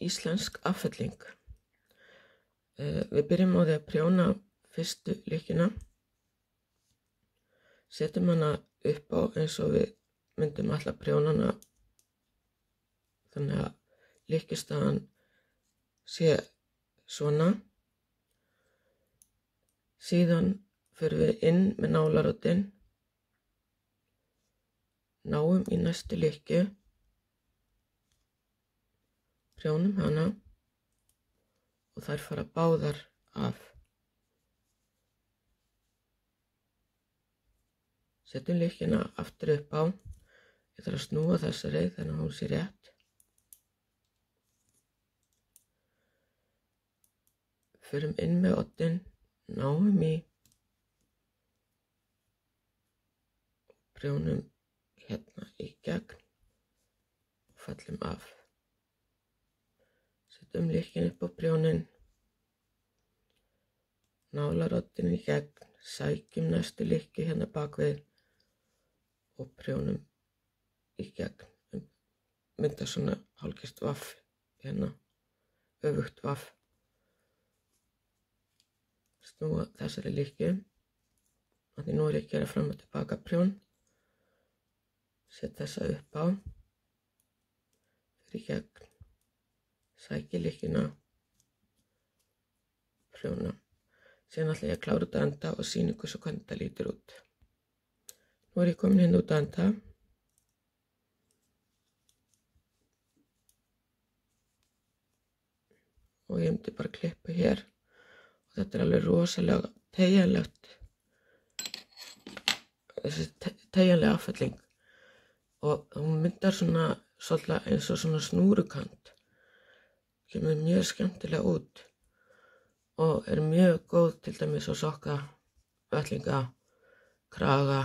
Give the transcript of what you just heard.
íslensk affelling. Við byrjum á því að prjóna fyrstu lykkjuna, setjum hana upp á eins og við myndum alltaf prjóna hana þannig að lykkjustaðan sé svona. Síðan förum við inn með nálarótin, náum í næstu lykkju, prjónum hana og þær fara báðar af. Setjum lykkjuna aftur upp á, ég þarf að snúa þessari þannig að hún sé rétt. Förum inn með oddinn, náum í, prjónum hérna í gegn og fellum af. Setjum lykkjuna upp á prjónin, nálaroddinn í gegn, sækjum næstu lykkju hérna bakvið og prjónum í gegn. Mynda svona hálfgert vaff hérna, öfugt vaff. Snúa þessari lykkju, því nú er ég að gera fram og tilbaka prjón. Set þessa upp á, fyrir í gegn, sæki lykkjuna, prjóna. Síðan ætla ég að klára út að enda og sýna ykkur svo hvernig þetta lítur út. Nú er ég komin hérna út að enda. Og ég myndi bara klippa hér. Og þetta er alveg rosalega teygjanlegt. Þessi teygjanlega affelling. Og hún myndar svona svolítið eins og svona snúrukant. Kemur mjög skemmtilega út. Og er mjög góð til dæmis á sokka, vettlinga, kraga.